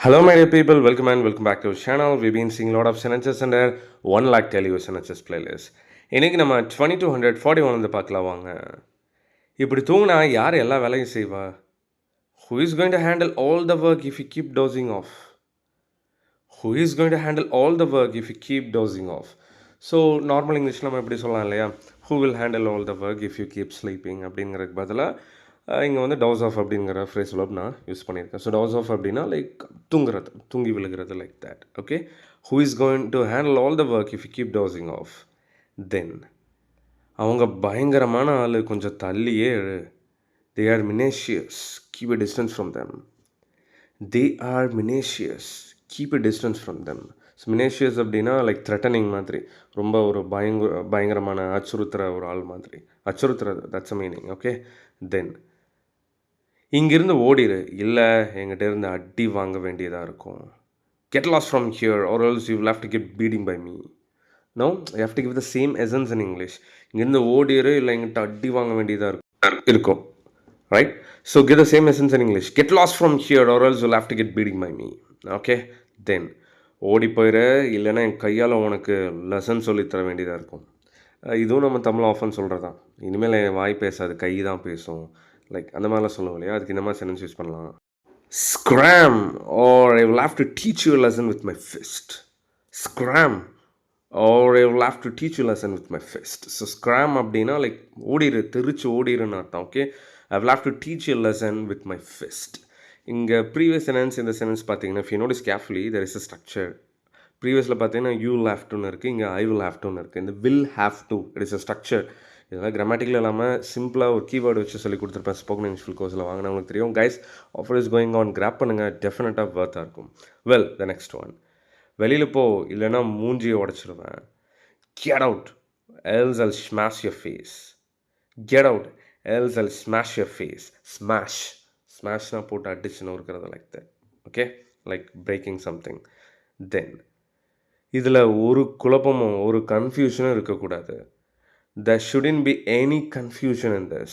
Hello, my dear people. Welcome and welcome back to our channel. We've been seeing a lot of sentences under 1 lakh Telugu sentences playlist. இன்னைக்கு நம்ம 2241 வந்து பார்க்கலாம் வாங்க. இப்படி தூங்கினா யார் எல்லா வேலையும் செய்வா? Who is going to handle all the work if you keep dozing off? Who is going to handle all the work if you keep dozing off? So normal இங்கிலீஷில் நம்ம எப்படி சொல்லலாம் இல்லையா? Who will handle all the work if you keep sleeping அப்படிங்கிறதுக்கு பதிலாக இங்கே வந்து doze off அப்படிங்கிற ஃப்ரேஸ் நான் யூஸ் பண்ணியிருக்கேன். ஸோ டவுஸ் ஆஃப் அப்படின்னா லைக் தூங்குறது, தூங்கி விழுகிறது, like that. Okay, who is going to handle all the work if you keep dozing off? Then அவங்க பயங்கரமான ஆள், கொஞ்சம் தள்ளியே எழு. They are minacious, keep a distance from them. They are minacious, keep a distance from them. So minacious அப்படின்னா like threatening மாதிரி, ரொம்ப ஒரு பயங்கரமான அச்சுறுத்துகிற ஒரு ஆள் மாதிரி, அச்சுறுத்துறது, that's a meaning. Okay, then இங்கிருந்து ஓடிடு, இல்லை எங்கிட்ட இருந்து அடி வாங்க வேண்டியதாக இருக்கும். Get lost from here or else you will have to get beating by me. No, you have to give the same essence in English. இங்கேருந்து ஓடிடு, இல்லை எங்கிட்ட அடி வாங்க வேண்டியதாக இருக்கும். Right? So give the same essence in English. Get lost from here or else you will have to get beating by me. Okay, then ஓடி போயிடு, இல்லைன்னா என் கையால் உனக்கு லெசன் சொல்லித்தர வேண்டியதாக இருக்கும். இதுவும் நம்ம தமிழ் ஆஃபன் சொல்கிறது தான். இனிமேல் என் வாய் பேசாது, கை தான் பேசும், லைக் அந்த மாதிரிலாம் சொல்லுவோம் இல்லையா? அதுக்கு இந்த மாதிரி சென்டென்ஸ் யூஸ் பண்ணலாம். Scram, or I will have to teach you a lesson with my fist. Scram, or I will have to teach you a lesson with my fist. So scram அப்படின்னா like ஓடிடு, தெரிச்சு ஓடிடுன்னு அர்த்தம். Okay, I will have to teach you a lesson with my fist. இங்கே previous sentence, இந்த sentence பார்த்தீங்கன்னா if you notice carefully there is a structure. ப்ரீவியஸில் பார்த்தீங்கன்னா you will have டுன்னு இருக்குது, இங்கே ஐ வில் ஹேவ் டுன்னு இருக்குது. இந்த will have to, it is a structure. இதெல்லாம் grammatical இல்லாமல் சிம்பிளாக ஒரு கீவேர்டு வச்சு சொல்லி கொடுத்துருப்பேன் ஸ்போக்கன் இங்கிலீஷ் ஃபுல் கோர்ஸில் வாங்கினவங்களுக்கு தெரியும். Guys, offer is going on, grab பண்ணுங்கள், டெஃபினட்டாக வர்த்தாக இருக்கும். Well, the next one. வெளியில் போ, இல்லைன்னா மூஞ்சியை உடச்சிடுவேன். Get out else I'll smash your face. Get out else I'll smash your face. Smash, ஸ்மாஷ்னால் போட்டு அடிச்சுன்னு இருக்கிறது, like that. Okay, like breaking something. Then இதில் ஒரு குழப்பமும் ஒரு கன்ஃபியூஷனும் இருக்கக்கூடாது. There shouldn't be any confusion in this.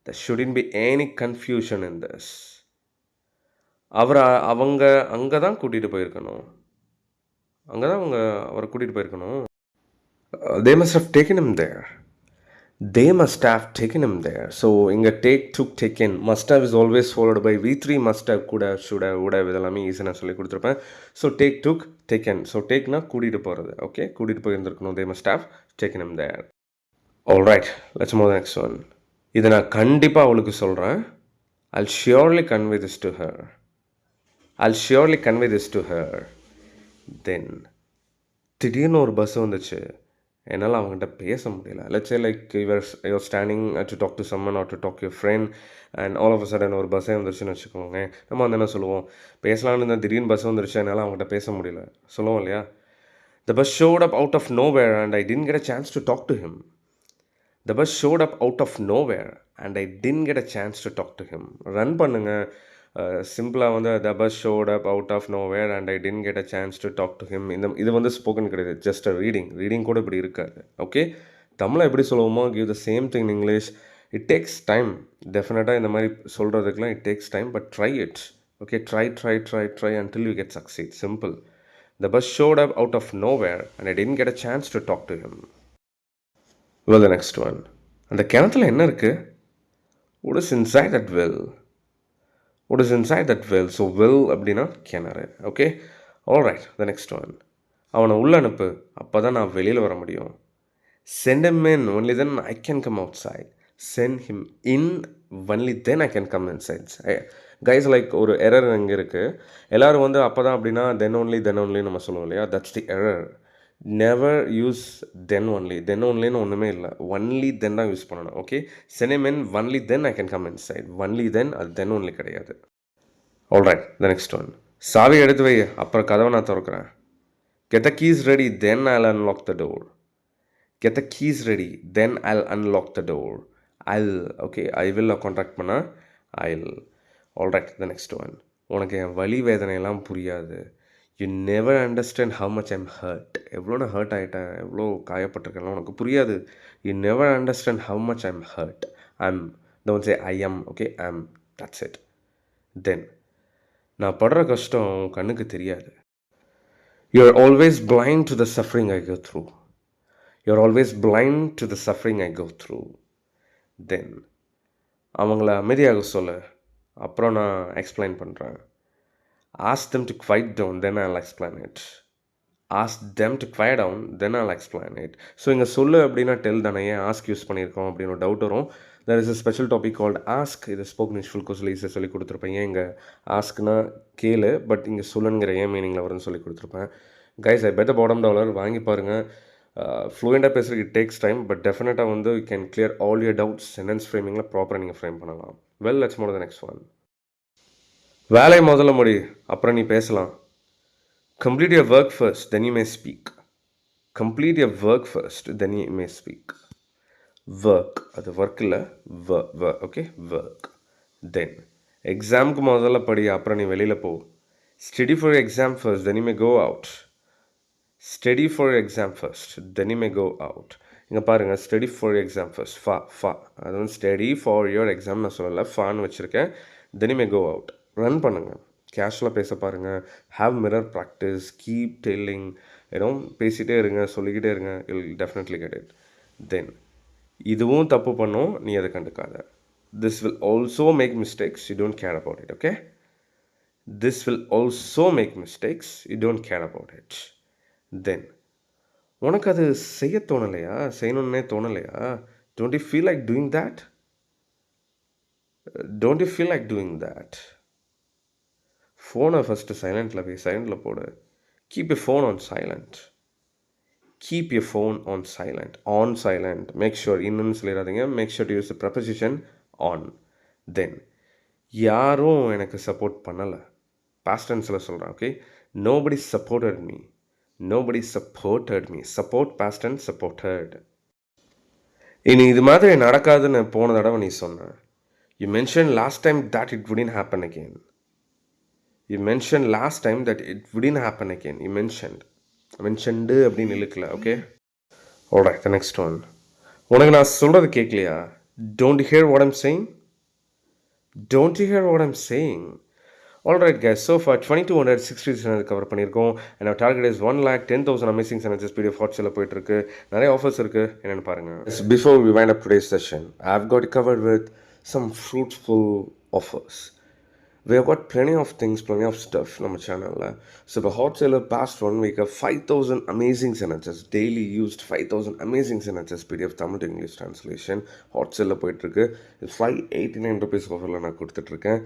There shouldn't be any confusion in this. அவங்க அங்கே தான் கூட்டிகிட்டு போயிருக்கணும். அங்கே தான் அவரை கூட்டிகிட்டு போயிருக்கணும். They must have taken him there. They must have taken him there. So இங்கே take, took, taken. Must have is always followed by V3. Must have, could have, should have, would have, இதெல்லாமே easy நான் சொல்லி கொடுத்துருப்பேன். So take, took, taken. So டேக்னா கூட்டிகிட்டு போகிறது. Okay, கூட்டிகிட்டு போயிருந்துருக்கணும். They must have taken him there. Alright, let's move to the next one. இதை நான் கண்டிப்பாக அவளுக்கு சொல்கிறேன். I'll surely convey this to her. I'll surely convey this to her. Then திடீர்னு ஒரு பஸ் வந்துச்சு, என்னால் அவங்ககிட்ட பேச முடியல. Let's say like you're standing to talk to someone or to talk to your friend and all of a sudden ஒரு பஸ்ஸே வந்துருச்சுன்னு வச்சுக்கோங்க. நம்ம வந்து என்ன சொல்லுவோம்? பேசலான்னு இருந்தால் திடீர்னு பஸ் வந்துருச்சு, என்னால் அவங்ககிட்ட பேச முடியல சொல்லுவோம் இல்லையா? The bus showed up out of nowhere and I didn't get a chance to talk to him. The bus showed up out of nowhere and I didn't get a chance to talk to him. Run பண்ணுங்க, சிம்பிளாக வந்து the bus showed up out of nowhere and I didn't get a chance to talk to him. இது வந்து spoken கிடையாது, just a reading கூட இப்படி இருக்காது. Okay, தமிழை எப்படி சொல்லுவோமோ give the same thing in English. It takes time. டெஃபினட்டாக இந்த மாதிரி சொல்கிறதுக்கெலாம் it takes time, but try it. Okay, try until you get succeed. Simple. The bus showed up out of nowhere and I didn't get a chance to talk to him. Well, the next one. அந்த கிணத்துல என்ன இருக்குது? What is inside that well? What is inside that well? So well அப்படின்னா கிணறு. Okay, alright, the next one. அவனை உள்ள அனுப்பு, அப்போ தான் நான் வெளியில் வர முடியும். Send him in, only then I can come outside. Send him in, only then I can come inside. Guys, like ஒரு எரர் அங்கே இருக்குது. எல்லோரும் வந்து அப்போ தான் அப்படின்னா then only நம்ம சொல்லுவோம் இல்லையா? That's the error. Never use then onlyன்னு ஒன்றுமே இல்லை. only then தான் யூஸ் பண்ணணும். Okay, send him in, only then I can come inside. only then, அது then only கிடையாது. Alright, the next one. சாவி எடுத்து வை, அப்புறம் கதவை நான் திறக்கிறேன். Get the keys ready, then I'll unlock the door. Get the keys ready, then I'll unlock the door. Okay, I will contract பண்ணால் I'll. Alright, the next one. உனக்கு என் வலி வேதனையெல்லாம் புரியாது. You never understand how much I'm hurt. எவ்வளோ நான் hurt ஆகிட்டேன், எவ்வளோ காயப்பட்டிருக்கேன், உனக்கு புரியாது. You never understand how much I'm hurt. Don't say I am, okay? That's it. Then நான் படுற கஷ்டம் உன் கண்ணுக்கு தெரியாது. You are always blind to the suffering I go through. You are always blind to the suffering I go through. Then அவங்கள அமைதியாக சொல்ல, அப்புறம் நான் எக்ஸ்பிளைன் பண்ணுறேன். Ask them to quiet down, then I'll explain it. Ask them to quiet down, then I'll explain it. So இங்கே சொல்லு அப்படின்னா del தானே, ஏன் ஆஸ்க் யூஸ் பண்ணியிருக்கோம் அப்படின்னு ஒரு டவுட் வரும். there is a special topic called ask. இது ஸ்போக்கன் இங்கிலீஷ் ஃபுல் கோர்ஸில் ஈஸியாக சொல்லி கொடுத்துருப்பேன். ஏன் இங்கே ஆஸ்க்னா கேளு, பட் இங்கே சொல்லுங்கிற ஏன் மீனிங்கில் வரும்னு சொல்லி கொடுத்துருப்பேன். கைஸ், ஐ பெட் பாட்டம் டாலர் வாங்கி பாருங்கள். ஃப்ளூயண்ட்டாக பேசுகிறதுக்கு இட் டேக்ஸ் டைம், பட் டெஃபினட்டாக வந்து you can clear all your doubts. Sentence ஃப்ரேமிங்கில் ப்ராப்பராக நீங்கள் ஃப்ரேம் பண்ணலாம். Well, let's move to the next one. வேலையை முதல்ல முடி, அப்புறம் நீ பேசலாம். Complete your work first, then you may speak. Complete your work first, then you may speak. Work, அது ஒர்க் இல்லை, ஓகே, ஒர்க். தென் எக்ஸாமுக்கு முதல்ல படி, அப்புறம் நீ வெளியில் போ. Study for your exam first, then you may go out. Study for your exam first, then you may go out. இங்கே பாருங்கள், ஸ்டடி ஃபார் எக்ஸாம் ஃபர்ஸ்ட், ஃபா அது வந்து ஸ்டடி ஃபார் யுவர் எக்ஸாம் நான் சொல்லலை, ஃபான்னு வச்சுருக்கேன். Then you may go out. Run பண்ணுங்கள், கேஷுவலாக பேச பாருங்கள். Have mirror practice, keep telling, ஏதோ பேசிகிட்டே இருங்க, சொல்லிக்கிட்டே இருங்க. You will definitely get it. Then இதுவும் தப்பு பண்ணும், நீ அதை கண்டுக்காத. This will also make mistakes, you don't care about it. Okay, this will also make mistakes, you don't care about it. Then உனக்கு அது செய்ய தோணலையா, செய்யணுன்னே தோணலையா? Don't you feel like doing that? Don't you feel like doing that? ஃபோனை first சைலண்டில் போய் சைலண்டில் போடு. Keep your phone on silent. Keep your phone on silent. On silent. Make sure, இன்னும் சொல்லிடாதீங்க. Make sure to use the preposition on. Then யாரும் எனக்கு support பண்ணலை, பாஸ்ட் டென்ஸில் சொல்கிறேன். Okay, nobody supported me. Nobody supported me. Support past tense, supported. இனி இது மாதிரி நடக்காதுன்னு போன தடவை நீ சொன்ன. You mentioned last time that it wouldn't happen again. You mentioned last time that it wouldn't happen again. You mentioned அப்படின்னு இழுக்கல. Okay, alright, the next one. உனக்கு நான் சொல்கிறது கேட்கலையா? Don't you hear what I'm saying? Don't you hear what I'm saying? Alright guys, so far 2260 channel cover பண்ணியிருக்கோம். and our target is 1,10,000 amazing sentences PDF வாட்ஸ்அப்பில் போயிட்டுருக்கு. நிறைய ஆஃபர்ஸ் இருக்குது, என்னென்னு பாருங்கள். Before we wind up today's session, I've got it covered with some fruitful offers. We have got plenty of things, plenty of stuff நம்ம சேனலில். So இப்போ hot சேலில் past 1 week 5,000 amazing sentences, daily used 5,000 amazing sentences PDF Tamil to English translation hot சேலில் போயிட்டுருக்கு. 589 rupees ஆஃபரில் நான் கொடுத்துட்ருக்கேன்.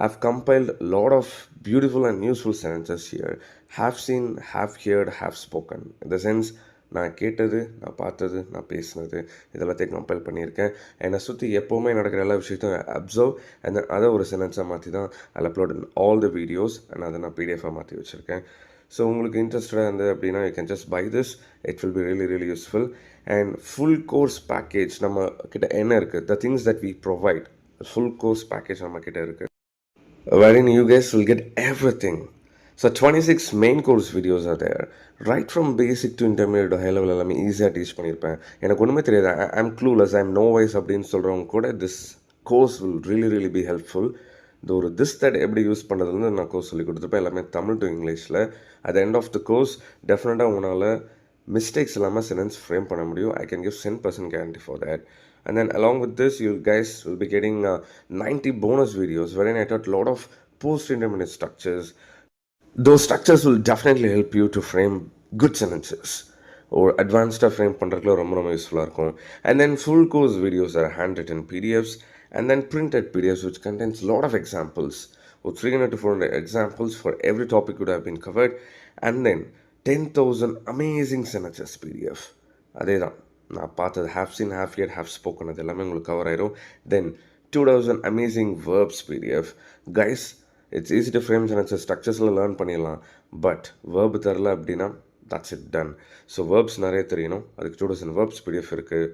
I've compiled a lot of beautiful and useful sentences here. Have seen, have heard, have spoken. In the sense, நான் கேட்டது, நான் பார்த்தது, நான் பேசினது, இதெல்லாத்தையும் கம்பைல் பண்ணியிருக்கேன். என்னை சுற்றி எப்போவுமே நடக்கிற எல்லா விஷயத்தையும் அப்சர்வ் அண்ட் அதை ஒரு சென்டென்ஸாக மாற்றி தான் அதில் upload all the videos and அதை நான் பிடிஎஃபாக மாற்றி வச்சுருக்கேன். ஸோ உங்களுக்கு இன்ட்ரெஸ்டடாக இருந்தது அப்படின்னா you can just buy this. It will be really really useful. And full course package நம்ம கிட்ட என்ன இருக்குது, the things that we provide, full course package நம்ம கிட்ட இருக்குது, wherein you guys will get everything. So 26 main course videos are there. Right from basic to intermediate to high level எல்லாமே ஈஸியாக teach பண்ணியிருப்பேன். எனக்கு ஒன்றுமே தெரியாது, I'm clueless, I'm no wise அப்படின்னு சொல்கிறவங்க கூட this course will really really be helpful. இந்த ஒரு திஸ் தட் எப்படி யூஸ் பண்ணுறதுன்னு நான் கோர்ஸ் சொல்லி கொடுத்துருப்பேன், எல்லாமே தமிழ் டு இங்கிலீஷில். At end of the course டெஃபினட்டாக உங்களால் மிஸ்டேக்ஸ் இல்லாமல் சென்டென்ஸ் ஃப்ரேம் பண்ண முடியும். I can give 100% guarantee for that. And then along with this, you guys will be getting 90 bonus videos wherein I taught a lot of post-intermediate structures. Those structures will definitely help you to frame good sentences or advanced frame பண்ணுறதுல ரொம்ப யூஸ்ஃபுல்லாக இருக்கும். And then full course videos are handwritten PDFs and then printed PDFs which contains a lot of examples. 300 to 400 examples for every topic would have been covered. And then 10,000 amazing sentences PDF. அதே தான் நான் பார்த்தது, have seen, have heard, have spoken, அது எல்லாமே உங்களுக்கு cover ஆயிரும். Then 2,000 amazing verbs PDF. Guys, it's easy to frame sentences, ஸ்ட்ரக்சர்ஸில் learn பண்ணிடலாம். பட் வேர்பு தரல அப்படின்னா that's it done. So verbs நிறைய தெரியணும், அதுக்கு 2,000 வேர்ப்ஸ் PDF இருக்குது.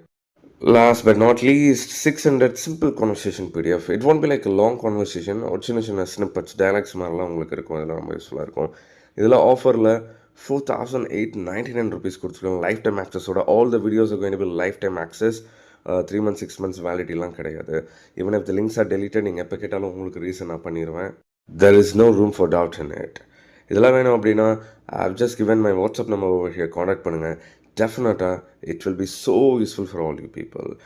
Last but not least, 600 simple conversation PDF. It won't be like a long conversation. ஒரு சின்ன சின்ன ஸ்னிப்பட்ஸ், டயலாக்ஸ் மாதிரிலாம் உங்களுக்கு இருக்கும், அதெல்லாம் ரொம்ப யூஸ்ஃபுல்லாக இருக்கும். இதில் ஆஃபரில் 4,899 rupees கொடுத்துருக்கோம் லைஃப் டைம் ஆக்சஸோட. All the videos are going to be lifetime access. 3 months 6 months வேலிடிலாம் கிடையாது. Even if the links are deleted, நீங்கள் எப்போ கேட்டாலும் உங்களுக்கு ரீசன் நான் பண்ணிடுவேன். There is no room for doubt in it. இதெல்லாம் வேணும் அப்படின்னா I've just given my WhatsApp number over here. Contact பண்ணுங்க. Definitely, it will be so useful for all you people.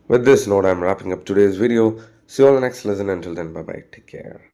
With this note, I'm wrapping up today's video. See you all in the next lesson. Until then, bye bye. Take care.